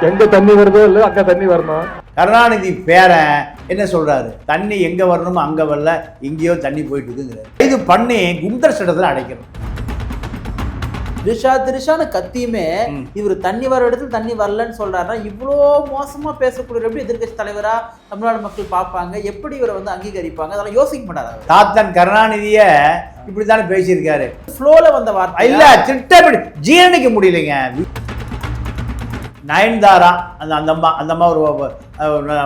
எங்க தண்ணி வருதோ இல்லை அங்க தண்ணி வரணும். கருணாநிதி பேரன் என்ன சொல்றாரு, தண்ணி எங்க வரணுமோ அங்க வரல, எங்கேயோ தண்ணி போயிட்டு இருக்குங்கிறாரு. இது பண்ணி குண்டர் சட்டத்தில் அடைக்கணும். திருஷான்னு கத்தியுமே இவர் தண்ணி வர இடத்துல தண்ணி வரலன்னு சொல்றாருன்னா இவ்வளோ மோசமா பேசக்கூடிய எப்படி எதிர்கட்சி தலைவரா தமிழ்நாடு மக்கள் பார்ப்பாங்க, எப்படி இவரை வந்து அங்கீகரிப்பாங்க, அதெல்லாம் யோசிக்க மாட்டாரு. தாத்தன் கருணாநிதிய இப்படித்தானே பேசியிருக்காரு. ஃப்ளோல வந்த வார்த்தை இல்ல, திட்டப்படி ஜீரணிக்க முடியலைங்க. நயன்தாரா அந்த அம்மா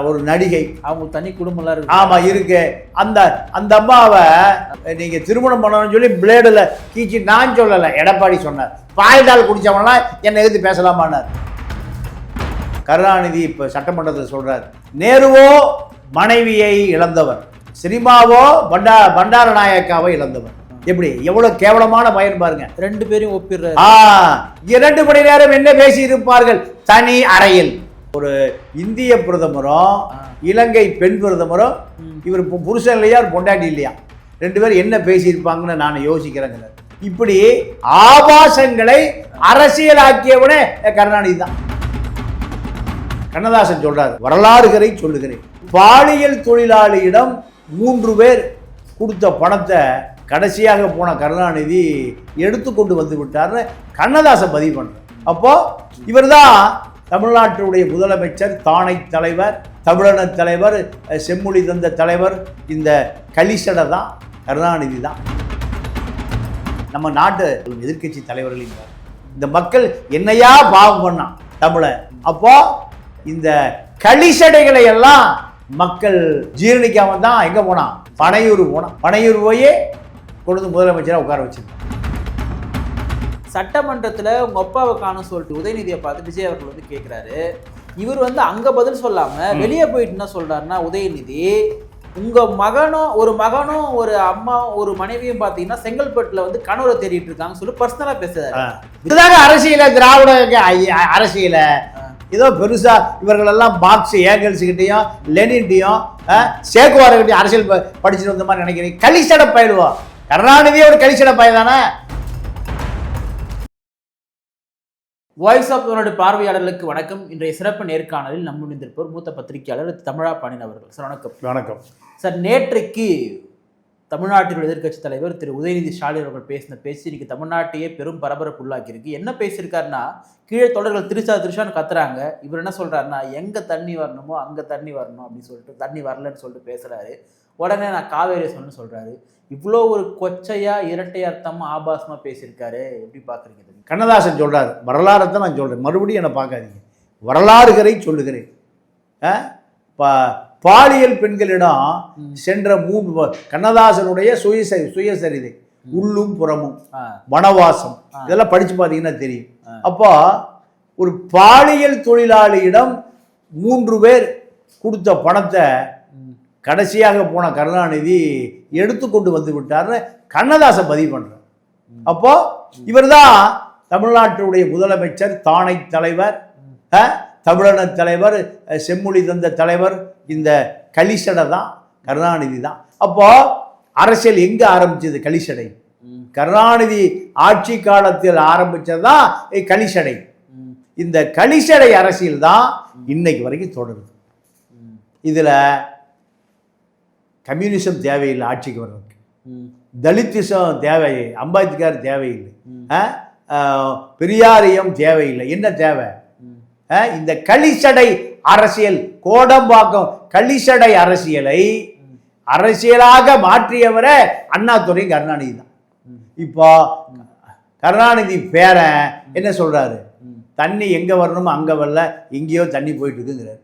ஒரு நடிகை, அவங்க தனி குடும்பம்லாம் இருக்கு. ஆமா இருக்கு. அந்த அம்மாவை நீங்க திருமணம் பண்ணணும்னு சொல்லி பிளேடுல கீச்சி, நான் சொல்லல, எடப்பாடி சொன்னார். பால்டால் குடிச்சவங்களாம் என்னை எதிர்த்து பேசலாமான்னார். கருணாநிதி இப்ப சட்டமன்றத்தில் சொல்றாரு, நேருவோ மனைவியை இழந்தவர், சினிமாவோ பண்டார நாயக்காவை இழந்தவர். எப்படி எவ்வளவு கேவலமான பயன் பாருங்க. ரெண்டு பேரும் ஒப்பிடுற 2 மணி நேரம் என்ன பேசி இருப்பார்கள் தனி அறையில். ஒரு இந்திய பிரதமரும் இலங்கை பெண் பிரதமரும், இவர் புருஷன் இல்லையா பொண்டாட்டி இல்லையா, 2 பேரும் என்ன பேசியிருப்பாங்கன்னு நான் யோசிக்கிறேங்க. இப்படி ஆபாசங்களை அரசியலாக்கியவனே கருணாநிதி தான். கண்ணதாசன் சொல்றாரு, வரலாறுகளை சொல்லுகிறேன், பாலியல் தொழிலாளியிடம் 3 பேர் கொடுத்த பணத்தை கடைசியாக போன கருணாநிதி எடுத்துக்கொண்டு வந்து விட்டார்னு கண்ணதாசன் பதிவு பண்றார். அப்போ இவர் தான் தமிழ்நாட்டுடைய முதலமைச்சர், தானை தலைவர், தமிழன தலைவர், செம்மொழி தந்த தலைவர். இந்த கலிசடை தான் கருணாநிதி தான். நம்ம நாட்டு எதிர்கட்சி தலைவர்களின் இந்த மக்கள் என்னையா பாவம் பண்ணான் தமிழ. அப்போ இந்த கலிசடைகளை எல்லாம் மக்கள் ஜீரணிக்காம தான் எங்க போனான், பனையூர் போனான். பனையூர் போய் கொண்டு முதலமைச்சராக உட்கார வச்சிருக்காங்க. சட்டமன்றத்தில் உங்க அப்பாவை காணும் சொல்லிட்டு உதயநிதியை பார்த்து விஜய் அவர்கள் வந்து கேட்கிறாரு. இவர் வந்து அங்க பதில் சொல்லாம வெளியே போயிட்டு என்ன சொல்றாருன்னா, உதயநிதி உங்க மகனும் ஒரு அம்மா ஒரு மனைவியும் பாத்தீங்கன்னா செங்கல்பட்டுல வந்து கணவரை தேடிட்டு இருக்காங்க சொல்லி பர்சனலா பேசுறாரு. இதுதாங்க அரசியல, திராவிட அரசியல. ஏதோ பெருசா இவர்கள் எல்லாம் மார்க்ஸ் ஏங்கல்ஸ் கிட்டையும் லெனின்டையும் சேக்குவார்கிட்டையும் அரசியல் படிச்சுட்டு வந்த மாதிரி நினைக்கிறீங்க. கலிசடை பயிடுவோம். கருணாநிதியே ஒரு கலிசடை பயிர் தானே. வாய்ஸ் ஆஃப் தமிழ்நாடு பார்வையாளர்களுக்கு வணக்கம். இன்றைய சிறப்பு நேர்காணலில் நம்ம இருந்திருப்போர் மூத்த பத்திரிகையாளர் தமிழா பாண்டியன் அவர்கள். சார் வணக்கம். வணக்கம் சார். நேற்றைக்கு தமிழ்நாட்டினுடைய எதிர்கட்சி தலைவர் திரு உதயநிதி ஸ்டாலின் அவர்கள் பேசின பேச்சு இன்னைக்கு தமிழ்நாட்டையே பெரும் பரபரப்பு உள்ளாக்கியிருக்கு. என்ன பேசியிருக்காருன்னா, கீழே தொடர்கள் திருச்சான்னு கத்துறாங்க. இவர் என்ன சொல்றாருன்னா, எங்க தண்ணி வரணுமோ அங்க தண்ணி வரணும் அப்படின்னு சொல்லிட்டு தண்ணி வரலன்னு சொல்லிட்டு பேசுறாரு. உடனே நான் காவேரி சொன்னு சொல்றாரு. இவ்வளோ ஒரு கொச்சையா இரட்டை அர்த்தமா ஆபாசமா பேசியிருக்காரு. எப்படி பாக்குறீங்க? கண்ணதாசன் சொல்றாரு, வரலாறை தான் நான் சொல்றேன், மறுபடியும் என்ன பார்க்காதீங்க, வரலாறுகளை சொல்லுகிறேன். பாலியல் பெண்களிடம் சென்ற 3 கண்ணதாசனுடைய சுயசரிதை, உள்ளும் புறமும், வனவாசம், இதெல்லாம் படிச்சு பார்த்தீங்கன்னா தெரியும். அப்போ ஒரு பாலியல் தொழிலாளியிடம் 3 பேர் கொடுத்த பணத்தை கடைசியாக போன கருணாநிதி எடுத்துக்கொண்டு வந்து விட்டார்னு கண்ணதாசன் பதிவு பண்றார். அப்போ இவர் தான் தமிழ்நாட்டுடைய முதலமைச்சர், தானை தலைவர், தமிழன தலைவர், செம்மொழி தந்த தலைவர். இந்த கலிசடை தான் கருணாநிதி தான். அப்போ அரசியல் எங்க ஆரம்பிச்சது? கலிசடை. கருணாநிதி ஆட்சி காலத்தில் ஆரம்பிச்சதுதான் கலிசடை. இந்த கலிசடை அரசியல் தான் இன்னைக்கு வரைக்கும் தொடருது. இதுல கம்யூனிசம் தேவையில்லை ஆட்சிக்கு வர்றதுக்கு, தலித்திசம் தேவையில்லை, அம்பேத்கர் தேவையில்லை, பெரியாரியம் தேவையில்லை. என்ன தேவை? இந்த கலிசடை அரசியல், கோடம்பாக்கம் கலிசடை அரசியலை அரசியலாக மாற்றியவரே அண்ணாதுரை கருணாநிதி தான். இப்போ கருணாநிதி பேரன் என்ன சொல்றாரு, தண்ணி எங்க வரணுமோ அங்க வரல, எங்கேயோ தண்ணி போயிட்டு இருக்குங்கிறார்.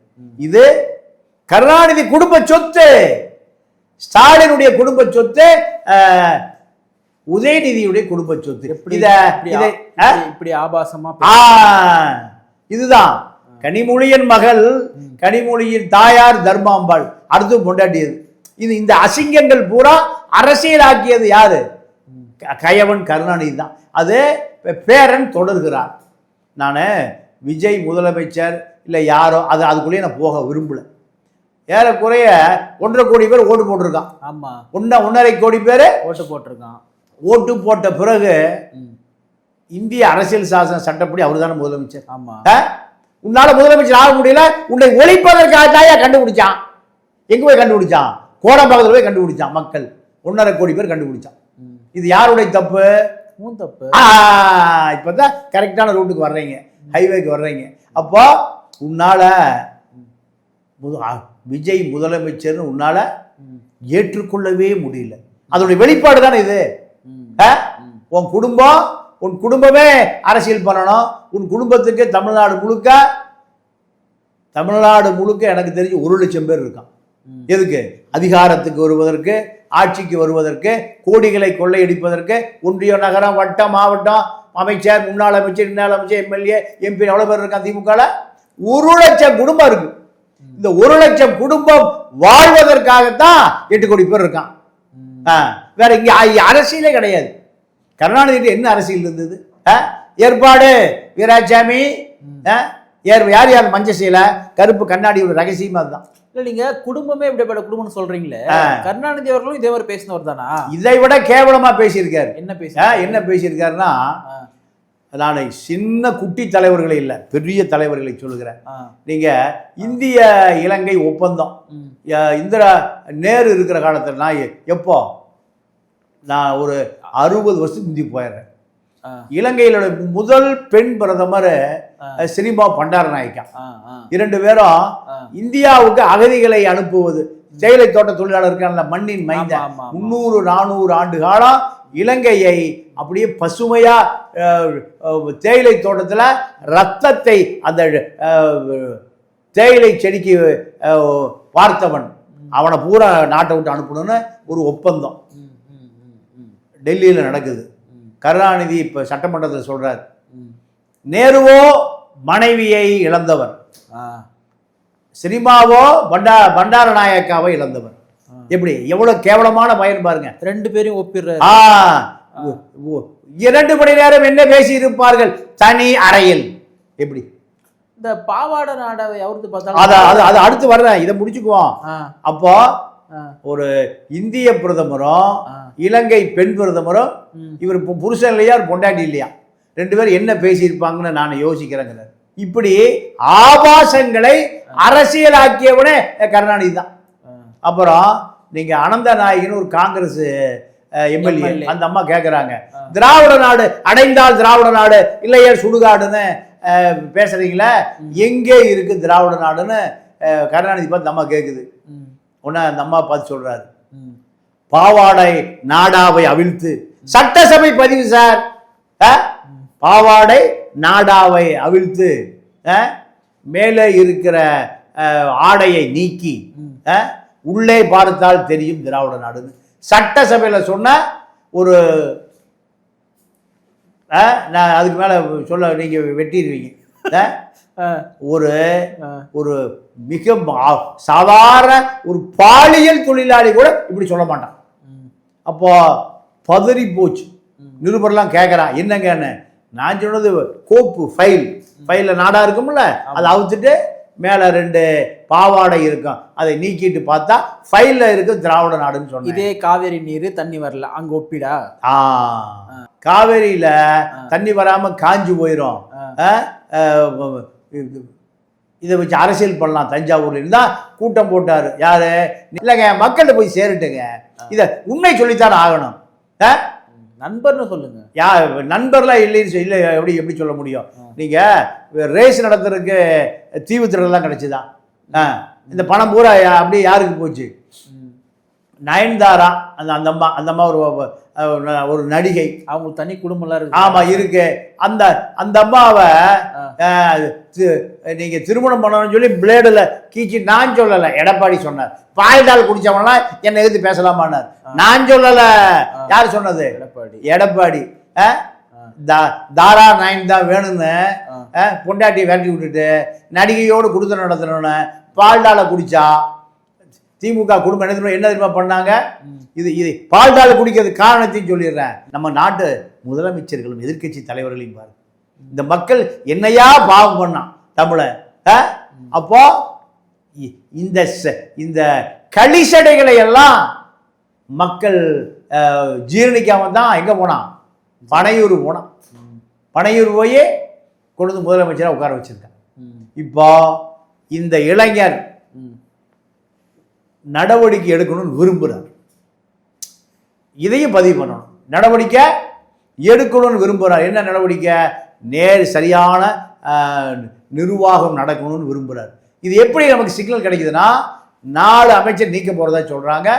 இது கருணாநிதி குடும்ப சொத்து, ஸ்டாலினுடைய குடும்ப சொத்து, உதயநிதியுடைய குடும்ப சொத்து. இப்படி ஆபாசமா இதுதான் கனிமொழியின் மகள், கனிமொழியின் தாயார் தர்மாம்பாள், அடுத்து பொண்டாட்டியது. இந்த அசிங்கங்கள் பூரா அரசியலாக்கியது யாரு? கயவன் கருணாநிதி தான். அது பேரன் தொடர்கிறார். நான் விஜய் முதலமைச்சர் இல்லை யாரோ அதுக்குள்ளேயே நான் போக விரும்பல. ஏறக்குறைய 1.5 கோடி பேர் ஓட்டு போட்டிருக்கான். ஆமா, 1.5 கோடி பேர் ஓட்டு போட்டிருக்கான். ஓட்டு போட்ட பிறகு இந்திய அரசியல் சாசன சட்டப்படி அவர் தானே முதலமைச்சர். ஆமா, உன்னால முதலமைச்சர் ஆக முடியல, உன்னை ஒழிப்பதற்காக தாயா கண்டுபிடிச்சான். எங்க போய் கண்டுபிடிச்சான்? கோடம்பாக்கத்தில் போய் கண்டுபிடிச்சான். மக்கள் 1.5 கோடி பேர் கண்டுபிடிச்சான். இது யாருடைய தப்பு? தப்பு. இப்பதான் கரெக்டான ரூட்டுக்கு வர்றீங்க, ஹைவேக்கு வர்றீங்க. அப்போ உன்னால விஜய் முதலமைச்சர்னு உன்னால ஏற்றுக்கொள்ளவே முடியல. அதோடைய வெளிப்பாடு தானே இது. உன் குடும்பமே அரசியல் பண்ணணும். உன் குடும்பத்துக்கு தமிழ்நாடு முழுக்க எனக்கு தெரிஞ்சு 1 லட்சம் பேர் இருக்கான். எதுக்கு? அதிகாரத்துக்கு வருவதற்கு, ஆட்சிக்கு வருவதற்கு, கோடிகளை கொள்ளையடிப்பதற்கு. ஒன்றிய, நகரம், வட்டம், மாவட்டம், அமைச்சர், முன்னாள் அமைச்சர், இன்னாள் அமைச்சர், எம்எல்ஏ, எம்பி எவ்வளவு பேர் இருக்கான் திமுகல? 1 லட்சம் குடும்பம் இருக்கு. இந்த 1 லட்சம் குடும்பம் வாழ்வதற்காகத்தான் 8 கோடி பேர் இருக்கான். வேற இங்க அரசியலே கிடையாது. கருணாநிதி என்ன அரசியல் இருந்தது? ஏற்பாடு வீராசாமி, யார் யார் மஞ்சள் சீலை, கருப்பு கண்ணாடி, ஒரு ரகசியமா அதுதான். இல்ல, நீங்க குடும்பமே இப்படிப்பட்ட குடும்பம்னு சொல்றீங்களே, கருணாநிதி அவர்களும் இதே மாதிரி பேசினவர் தானா? இதை விட கேவலமா பேசியிருக்காரு. என்ன பேசியிருக்காருன்னா, நான் சின்ன குட்டி தலைவர்களை இல்லை, பெரிய தலைவர்களை சொல்லுகிறேன். நீங்க இந்திய இலங்கை ஒப்பந்தம், இந்திரா நேரு இருக்கிற காலத்தில் நான் ஒரு 60 வருஷத்துக்கு முந்தி போயிடுறேன். இலங்கையில முதல் பெண் பிரதமர் ஸ்ரீமா பண்டாரநாயக்கா. 2 பேரும் இந்தியாவுக்கு அகதிகளை அனுப்புவது, தேயிலை தோட்ட தொழிலாளர்கள் மண்ணின் மைந்த 300-400 ஆண்டு காலம் இலங்கையை அப்படியே பசுமையா தேயிலை தோட்டத்தில் ரத்தத்தை அந்த தேயிலை செடிக்கு பார்த்தவன், அவனை பூரா நாட்டை விட்டு அனுப்பணும்னு ஒரு ஒப்பந்தம் டெல்லியில் நடக்குது. கருணாநிதி இப்ப சட்டமன்றத்தில் சொல்றார், நேருவோ மனைவியை இழந்தவர், சினிமாவோ பண்டாரநாயக்காவை இழந்தவர். எப்படி எவ்வளவு கேவலமான பயன் பாருங்க. 2 பேரையும் ஒப்பிடுற. 2 மணி நேரம் என்ன பேசி இருப்பார்கள் தனி அறையில். எப்படி இந்த பாவாடை நாடாவை அவருக்கு பார்த்தா அது அடுத்து வர்றேன், இதை முடிச்சுக்குவோம். அப்போ ஒரு இந்திய பிரதமரும் இலங்கை பெண் பிரதமரும், இவர் புருஷன் இல்லையா பொண்டாட்டி இல்லையா, 2 பேரும் என்ன பேசியிருப்பாங்கன்னு நான் யோசிக்கிறேங்க. இப்படி ஆபாசங்களை அரசியலாக்கியவனே கருணாநிதி தான். அப்புறம் நீங்க அனந்த நாயகின்னு ஒரு காங்கிரஸ் எம்எல்ஏ, அந்த அம்மா கேட்குறாங்க, திராவிட நாடு அடைந்தால் திராவிட நாடு இல்லையே சுடுகாடுன்னு பேசுறீங்களே, எங்கே இருக்கு திராவிட நாடுன்னு கருணாநிதி பார்த்து அம்மா கேட்குது. உடனே அந்த அம்மா பார்த்து சொல்றாரு, பாவாடை நாடாவை அவிழ்த்து சட்டசபை பதிவு சார், பாவாடை நாடாவை அவிழ்த்து மேலே இருக்கிற ஆடையை நீக்கி உள்ளே பார்த்தால் தெரியும் திராவிட நாடுன்னு சட்டசபையில சொன்ன ஒரு, நான் அதுக்கு மேல சொல்ல நீங்க வெட்டிடுவீங்க. ஒரு மிக சாதாரண ஒரு பாலியல் தொழிலாளி கூட இப்படி சொல்ல மாட்டான். அப்போ பதறி போச்சு. நிருபர்லாம் கேட்கறான், என்னங்கன்னு. நான் சொன்னது கோப்பு ஃபைல்ல நாடா இருக்கும்ல, அதை அவுத்துட்டு மேல 2 பாவாடை இருக்கும், அதை நீக்கிட்டு பார்த்தா ஃபைல்ல இருக்கு திராவிட நாடுன்னு சொன்னேன். இதே காவேரி நீர் தண்ணி வரல, அங்க ஒப்பிடா. காவேரியில தண்ணி வராம காஞ்சு போயிடும். இதை வச்சு அரசியல் பண்ணலாம். தஞ்சாவூர்ல இருந்தா கூட்டம் போட்டாரு. யாரு? இல்லைங்க, மக்கள்கிட்ட போய் சேருட்டுங்க, இதை உண்மை சொல்லித்தான் ஆகணும். நண்பர்னு சொல்லுங்க. நண்பர்லாம் இல்லைன்னு இல்லை, எப்படி சொல்ல முடியும்? நீங்க ரேஸ் நடத்துறதுக்கு தீவு திடலாம் கிடைச்சுதான். இந்த பணம் பூரா அப்படியே யாருக்கு போச்சு? நயன்தாரா அந்த அம்மா ஒரு நடிகை, அவங்களுக்கு தனி குடும்பம்லாம் இருக்கு. ஆமா இருக்கு. அந்த அம்மாவை நீங்க திருமணம் பண்ணணும்னு சொல்லி பிளேடுல கீச்சி, நான் சொல்லல, எடப்பாடி சொன்னார். பால்டால் குடிச்சவங்களாம் என்ன எதிர்த்து பேசலாமான்னார். நான் சொல்லல. யார் சொன்னது? எடப்பாடி. தாரா நயன் தான் வேணும்னு பொண்டாட்டியை விரட்டி விட்டுட்டு நடிகையோடு குடுத்தம் நடத்தணும்னு பால்டால குடிச்சா திமுக குடும்பம் என்ன தெரியுமா பண்ணாங்க? இது பால்டால குடிக்கிறது காரணத்தையும் சொல்லிடுறேன். நம்ம நாட்டு முதலமைச்சர்களும் எதிர்கட்சி தலைவர்களையும் பாரு, இந்த மக்கள் என்னையா பாவம் பண்ணான் தமிழ. அப்போ இந்த களிசடைகளை எல்லாம் மக்கள் ஜீரணிக்காம தான் எங்க போனான்? பனையூர் போனான். பனையூர் போய் கொண்டு முதலமைச்சராக உட்கார வச்சிருக்கான். இப்போ இந்த இளைஞர் நடவடிக்கை எடுக்கணும்னு விரும்புகிறார். இதையும் பதிவு பண்ணணும். நடவடிக்கை எடுக்கணும்னு விரும்புகிறார். என்ன நடவடிக்கை? சரியான நிர்வாகம் நடக்கணும்னு விரும்புகிறார். இது எப்படி நமக்கு சிக்னல் கிடைக்குதுன்னா, 4 அமைச்சர் நீக்க போறதா சொல்றாங்க.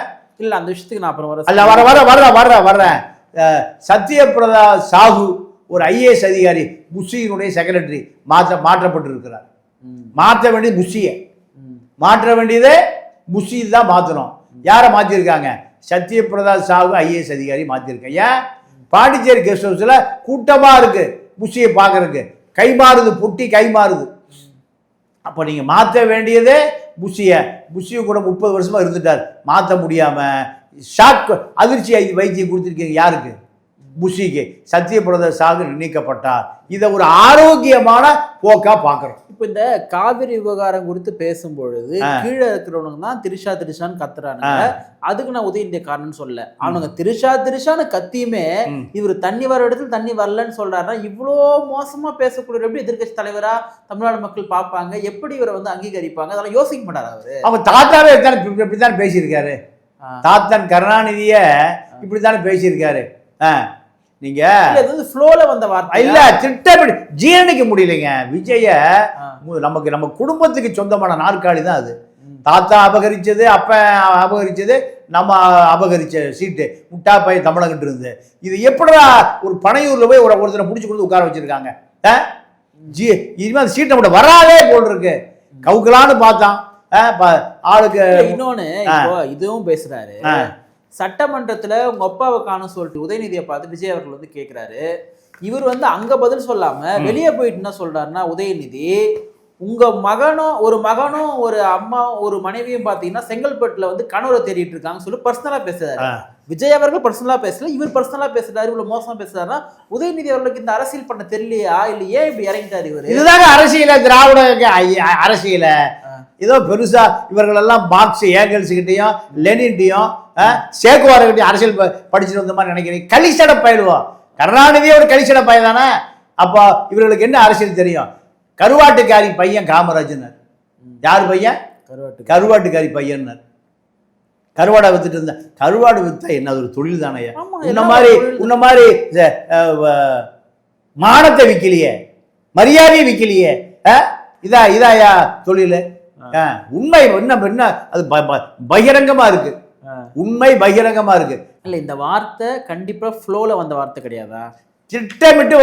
இல்ல அந்த விஷயத்துக்கு நான் அப்புறம் வர்றேன். சத்யபிரதா சாஹூ ஒரு ஐஏஎஸ் அதிகாரி, புஷியினுடைய செக்ரட்டரி மாற்றப்பட்டிருக்கிறார். மாற்ற வேண்டியது புஷியை, மாற்ற வேண்டியதே புஷி தான் மாற்றணும். யாரை மாற்றிருக்காங்க? சத்யபிரதா சாஹூ ஐஏஎஸ் அதிகாரி மாற்றிருக்கேன். ஏன்? பாண்டிச்சேரி கெஸ்ட் ஹவுஸில் கூட்டமாக இருக்கு புஷியை பார்க்கறதுக்கு. கை மாறுது, பொட்டி கை மாறுது. அப்போ நீங்கள் மாற்ற வேண்டியதே புஷியை கூட 30 வருஷமாக இருந்துட்டார். மாற்ற முடியாமல் ஷாக் அதிர்ச்சி வைத்தியம் கொடுத்துருக்கீங்க. யாருக்கு? புஷிக்கு. சத்யபிரதா சாஹூ நீக்கப்பட்டார். இதை ஒரு ஆரோக்கியமான போக்கா பார்க்குறோம். இப்போ இந்த காவிரி விவகாரம் குறித்து பேசும்பொழுது கீழே இருக்கிறவனுங்க தான் திரிஷான்னு கத்துறானுங்க. அதுக்கு நான் உதயநிதி காரணம்னு சொல்ல. அவனுங்க திரிஷான்னு கத்தியுமே இவர் தண்ணி வர இடத்துல தண்ணி வரலன்னு சொல்றாருன்னா, இவ்வளோ மோசமா பேசக்கூடிய எப்படி எதிர்கட்சி தலைவரா தமிழ்நாடு மக்கள் பார்ப்பாங்க? எப்படி இவரை வந்து அங்கீகரிப்பாங்க? அதெல்லாம் யோசிக்க மாட்டாரு அவரு. அவங்க தாத்தாவே இப்படித்தான் பேசியிருக்காரு. தாத்தன் கருணாநிதிய இப்படித்தானே பேசியிருக்காரு. நீங்க ஃப்ளோல வந்த வார்த்தை இல்ல, திட்டப்படி ஜீரணிக்க முடியலைங்க. விஜய நம்ம குடும்பத்துக்கு சொந்தமான நாற்காலி தான் அது. தாத்தா அபகரிச்சது, அப்ப அபகரிச்சது, நம்ம அபகரிச்ச சீட்டு முட்டா பை தமிழகிட்டு இருந்து. இது எப்படிடா ஒரு பனையூர்ல போய் ஒருத்தரை பிடிச்சி கொடுத்து உட்கார வச்சிருக்காங்க? இனிமே அந்த சீட்டை மட்டும் வராதே போல் இருக்கு. கவுக்கலான்னு பார்த்தான் ஆளுக்கு. இன்னொன்னு இப்போ இதுவும் பேசுறாரு. சட்டமன்றத்துல உங்க அப்பாவை காணும் சொல்லிட்டு உதயநிதியை பார்த்து விஜய் அவர்கள் வந்து கேட்கிறாரு. இவர் வந்து அங்க பதில் சொல்லாம வெளியே போயிட்டு என்ன சொல்றாருன்னா, உதயநிதி உங்க ஒரு மகனும் ஒரு அம்மா ஒரு மனைவியும் பாத்தீங்கன்னா செங்கல்பட்டுல வந்து கணவரை தேடிட்டு இருக்காங்க சொல்லி பர்சனலா பேசுறாரு. விஜய் அவர்கள் பர்சனலா பேசல, இவர் பர்சனலா பேசுறாரு. இவ்வளவு மோசமா பேசுறாருன்னா உதயநிதி அவர்களுக்கு இந்த அரசியல் பண்ண தெரியலையா? இல்ல ஏன் இப்படி இறங்கிட்டாரு இவரு? இதுதாங்க அரசியல, திராவிட அரசியல. ஏதோ பெருசா இவர்கள் எல்லாம் மார்க்ஸ் ஏங்கல்ஸ் கிட்டையும் லெனின்டையும் சேக்குவார்கிட்டையும் அரசியல் படிச்சுட்டு வந்த மாதிரி நினைக்கிறீங்க. களிச்சட பயிடுவோம். கருணாநிதியே ஒரு களிச்சட பையன் தானே. அப்போ இவர்களுக்கு என்ன அரசியல் தெரியும்? கருவாட்டுக்காரி பையன் காமராஜனர். யார் பையன்? கருவாட்டுக்காரி பையன். கருவாடை வித்துட்டு இருந்த. கருவாடு வித்தா என்ன ஒரு தொழில் தானே. உன்ன மாதிரி மானத்தை விற்கலையே, மரியாதையை விற்கலையே. இதாயா தொழில்? உண்மை என்ன அது பகிரங்கமா இருக்கு. உண்மை பகிரங்கமா இருக்கு. இல்ல இந்த வார்த்தை கண்டிப்பா ஃப்ளோல வந்த வார்த்தை கிடையாதா? திட்டமிட்டு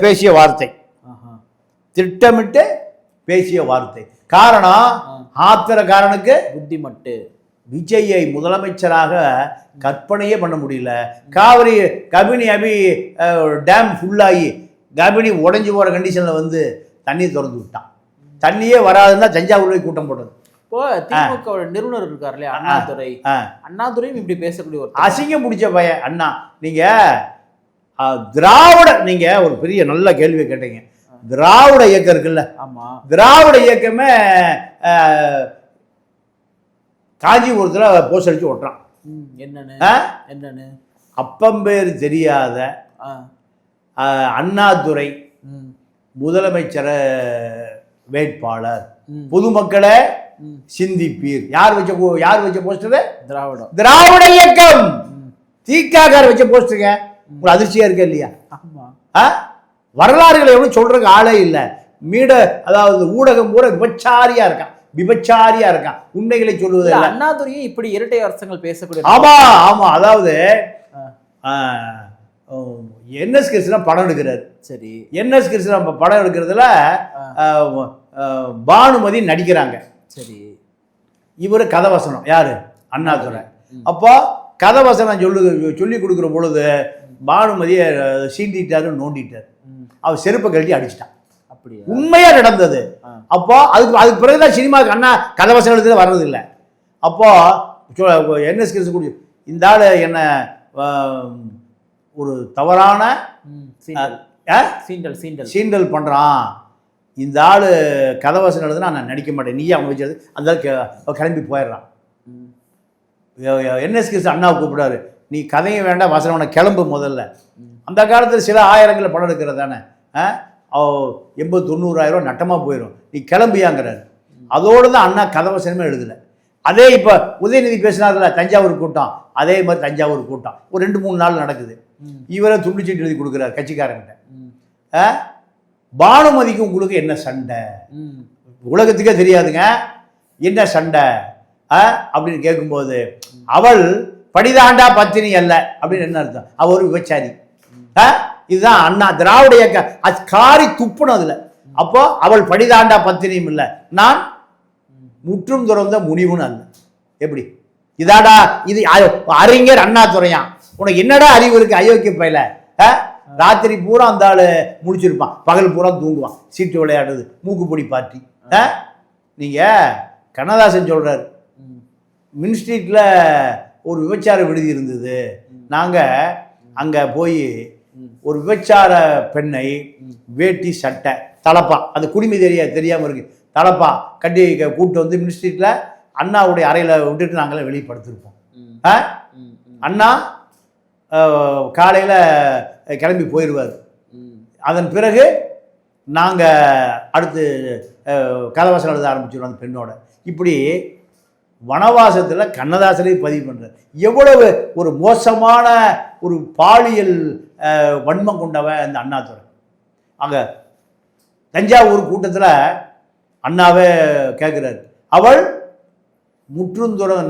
பேசிய வார்த்தை. திட்டமிட்டு பேசிய வார்த்தை. காரணம் ஆத்திரக்காரனுக்கு புத்தி மட்டு. விஜயை முதலமைச்சராக கற்பனையே பண்ண முடியல. கபினி டேம் ஃபுல்லாகி கபினி உடஞ்சி போற கண்டிஷன்ல வந்து தண்ணி திறந்து விட்டான். தண்ணியே வராதுன்னா தஞ்சாவூர்ல கூட்டம் போடுறது. இப்போ திமுக நிறுவனர் இருக்கார் இல்லையா அண்ணாதுரை, அண்ணாதுரையும் இப்படி பேசக்கூடிய ஒரு அசிங்கம் பிடிச்ச பையன் அண்ணா. நீங்க திராவிட நீங்க ஒரு பெரிய நல்ல கேள்வியை கேட்டீங்க. திராவிட இயக்கம் இருக்குல்ல, திராவிட இயக்கமே காஞ்சிபுரத்துல போஸ்ட் அடிச்சு ஓட்டுறான். என்னன்னு அப்பம்பேர் தெரியாத அண்ணாதுரை முதலமைச்சர வேட்பாளர், பொதுமக்களை சிந்திப்பீர். யார் வச்ச போஸ்டர்? திராவிட இயக்கம் திகாக வச்ச போஸ்டருங்க. ஒரு அதிர்ச்சியா இருக்க இல்லையா? வரலாறுகளை எவ்வளவு சொல்றதுக்கு ஆளே இல்லை. அதாவது ஊடகம் பூரா விபச்சாரியா இருக்கான். உண்மைகளை சொல்லுவது அண்ணாதுரையும் இப்படி இரட்டை அரசங்கள் பேசக்கூடிய. ஆமா அதாவது என்எஸ் கிருஷ்ணன் படம் எடுக்கிறாரு. சரி, என்எஸ் கிருஷ்ணன் படம் எடுக்கிறதுல பானுமதி நடிக்கிறாங்க. சரி, இவரு கதவசனம். யாரு? அண்ணாதுரை. அப்போ கதவசனம் சொல்லி கொடுக்குற பொழுது பானுமதியை சீண்டிட்டாரு, நோண்டிட்டாரு. அவர் செருப்பை கழட்டி அடிச்சிட்டான். அப்படி உண்மையா நடந்தது. அப்போ அதுக்கு பிறகுதான் சினிமாவுக்கு அண்ணா கதவசனம் எழுதுல வர்றது இல்லை. அப்போ என்எஸ் கிருஷ்ணன் இந்த ஆளு என்ன ஒரு தவறான சீண்டல் பண்றான். இந்த ஆளு கதவசனம் எழுதுனா நான் நடிக்க மாட்டேன், நீயே அவங்க வச்சது. அந்த கிளம்பி போயிடுறான். என்எஸ் கிருஷ்ணன் அண்ணாவை கூப்பிடாரு, நீ கதையும் வேண்டாம் வசனம் கிளம்பு முதல்ல. அந்த காலத்தில் சில ஆயிரங்களில் படம் எடுக்கிறது தானே. 80,000-90,000 நட்டமாக போயிடும், நீ கிளம்பியாங்கிறாரு. அதோடு தான் அண்ணா கதவசனமே எழுதலை. அதே இப்போ உதயநிதி பேசினார்ல தஞ்சாவூர் கூட்டம், அதே மாதிரி தஞ்சாவூர் கூட்டம் ஒரு 2-3 நாள் நடக்குது. இவரை துண்டுச்சீட்டு எழுதி கொடுக்குறாரு கட்சிக்காரங்கிட்ட. பானுமதிக்கு உங்களுக்கு என்ன சண்டை, உலகத்துக்கே தெரியாதுங்க என்ன சண்டை அப்படின்னு கேட்கும்போது, அவள் படிதாண்டா பத்தினி அல்ல அப்படின்னு என்ன அர்த்தம், அவள் ஒரு விபச்சாரி. இதுதான் அண்ணா திராவிட இயக்க அது காரி துப்புணும் அதுல. அப்போ அவள் படிதாண்டா பத்தினியும் இல்லை, நான் முற்றும் துறந்த முனிவுன்னு அல்ல. எப்படி இதாடா இது அறிஞர் அண்ணா துறையான், உனக்கு என்னடா அறிவு இருக்கு அயோக்கிய பையில? ராத்திரி பூரா அந்த ஆளு முடிச்சிருப்பான், பகல் பூரா தூங்குவான், சீட்டு விளையாடுறது, மூக்குப்பொடி பார்ட்டி. நீங்க கண்ணதாசன் சொல்றாரு, மின் ஸ்ட்ரீட்ல ஒரு விபச்சார விடுதி இருந்தது, நாங்க அங்க போய் ஒரு விபச்சார பெண்ணை வேட்டி சட்டை தலப்பா, அந்த குடிமை தெரியாம இருக்கு, தலப்பா கட்டி கூப்பிட்டு வந்து மின் ஸ்ட்ரீட்ல அண்ணாவுடைய அறையில விட்டுட்டு நாங்களாம் வெளியே படுத்திருப்போம். அண்ணா காலையில கிளம்பி போயிடுவார். அதன் பிறகு நாங்க அடுத்து கதவசனம் எழுத ஆரம்பிச்சிடுவோம் அந்த பெண்ணோட. இப்படி வனவாசத்தில் கண்ணதாசனை பதிவு பண்ணுறார். எவ்வளவு ஒரு மோசமான ஒரு பாலியல் வன்மம் கொண்டவன் அந்த அண்ணாதுரை. அங்கே தஞ்சாவூர் கூட்டத்தில் அண்ணாவே கேட்குறாரு, அவள்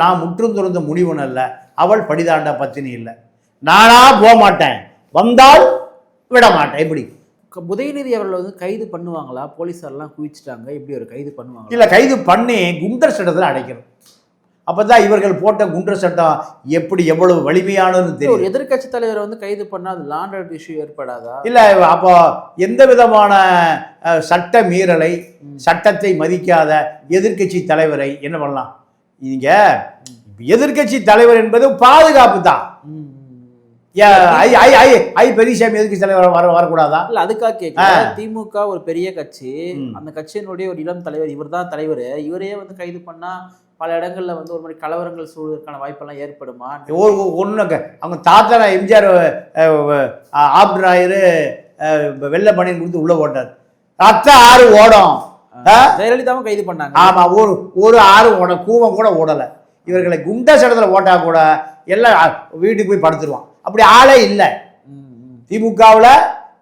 நான் முற்றும் துறந்த முனிவன் அல்ல, அவள் படிதாண்டா பத்தினி இல்லை, நானா போக மாட்டேன், வந்தால் விட மாட்டேன். எப்படி உதயநிதி அவர்கள் வந்து கைது பண்ணுவாங்களா? போலீஸாரெல்லாம் குவிச்சிட்டாங்க, இப்படி ஒரு கைது பண்ணுவாங்க? இல்லை, கைது பண்ணி குண்டர் சட்டத்தில் அடைக்கணும். அப்போ தான் இவர்கள் போட்ட குண்டர் சட்டம் எப்படி எவ்வளவு வலிமையானதுன்னு தெரியும். ஒரு எதிர்கட்சி தலைவர் வந்து கைது பண்ணால் அது லாண்ட் ஆர்டர் இஷ்யூ ஏற்படாதா? இல்லை, அப்போ எந்த விதமான சட்ட மீறலை, சட்டத்தை மதிக்காத எதிர்கட்சி தலைவரை என்ன பண்ணலாம்? நீங்க எதிர்கட்சி தலைவர் என்பது பாதுகாப்பு தான். பெரியசாமி எதிர்கட்சி தலைவர் வரக்கூடாதா? இல்ல, அதுக்காக கேட்க, திமுக ஒரு பெரிய கட்சி, அந்த கட்சியினுடைய ஒரு இளம் தலைவர், இவர் தான் தலைவர், இவரையே வந்து கைது பண்ணா பல இடங்கள்ல வந்து ஒரு மாதிரி கலவரங்கள் சூழலுக்கான வாய்ப்பெல்லாம் ஏற்படுமா? ஒண்ணு அவங்க தாத்தா எம்ஜிஆர் ஆப்டராயிரு வெள்ளை பணியன் கொடுத்து உள்ள போட்டார், ரத்த ஆறு ஓடும். ஜெயலலிதாவும் கைது பண்ணாங்க. ஆமா, ஒரு ஆறு ஓட கூவம் கூட ஓடலை. இவர்களை குண்டர் சட்டத்தில் ஓட்டா கூட எல்லாம் வீட்டுக்கு போய் படுத்துருவான். அப்படி ஆளே இல்லை திமுகவில்,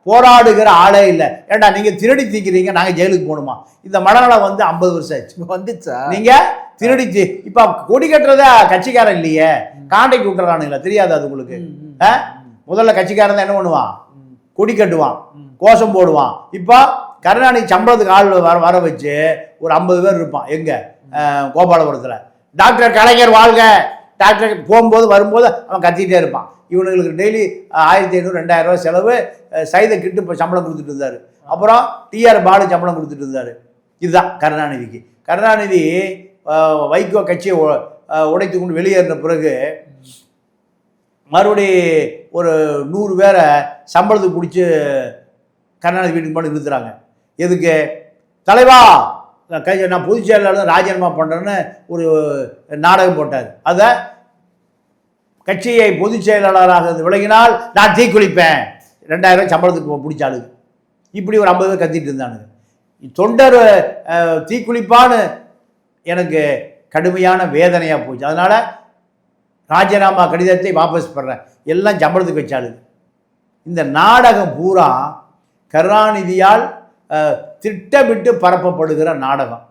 போராடுகிற ஆளே இல்லை. ஏண்டா நீங்க திருடி தீக்கிறீங்க, நாங்க ஜெயிலுக்கு போகணுமா? இந்த மனநலம் வந்து 50 வருஷம் ஆச்சு வந்துச்சா? நீங்க திருடிச்சு இப்ப கொடி கட்டுறத கட்சிக்காரன் இல்லையே, காண்டைக்கு விட்டுறானுங்களா? தெரியாது அது உங்களுக்கு? முதல்ல கட்சிக்காரன் தான் என்ன பண்ணுவான், கொடி கட்டுவான், கோஷம் போடுவான். இப்போ கருணாநிதி சம்பளத்துக்கு ஆள் வர வச்சு ஒரு 50 பேர் இருப்பான். எங்க கோபாலபுரத்துல டாக்டர் கலைஞர் வாழ்க, டாக்டர் போகும்போது வரும்போது அவன் கத்திக்கிட்டே இருப்பான். இவனுங்களுக்கு டெய்லி 1500-2000 ரூபாய் செலவு, சைதை கிட்டு இப்போ சம்பளம் கொடுத்துட்டு இருந்தாரு. அப்புறம் டிஆர் பாலு சம்பளம் கொடுத்துட்டு இருந்தாரு. இதுதான் கருணாநிதிக்கு. கருணாநிதி வைகோ கட்சியை உடைத்து கொண்டு வெளியேறின பிறகு மறுபடி ஒரு 100 பேரை சம்பளத்துக்கு பிடிச்சி கருணாநிதி வீட்டுக்கு போய் நிறுத்துறாங்க. எதுக்கு? தலைவா நான் பொதுச் செயலாளர் ராஜினாமா பண்ணுறேன்னு ஒரு நாடகம் போட்டார். அதை கட்சியை பொதுச் செயலாளராக விலகினால் நான் தீக்குளிப்பேன், 2000 சம்பளத்துக்கு பிடிச்சாலு. இப்படி ஒரு 50 பேர் கத்திட்டு இருந்தானுங்க. தொண்டர் தீக்குளிப்பான்னு எனக்கு கடுமையான வேதனையாக போச்சு. அதனால் ராஜினாமா கடிதத்தை வாபஸ் பெறேன், எல்லாம் சம்பளத்துக்கு வச்சாலு. இந்த நாடகம் பூரா கருணாநிதியால் திட்டமிட்டு பரப்பப்படுகிற நாடகம்.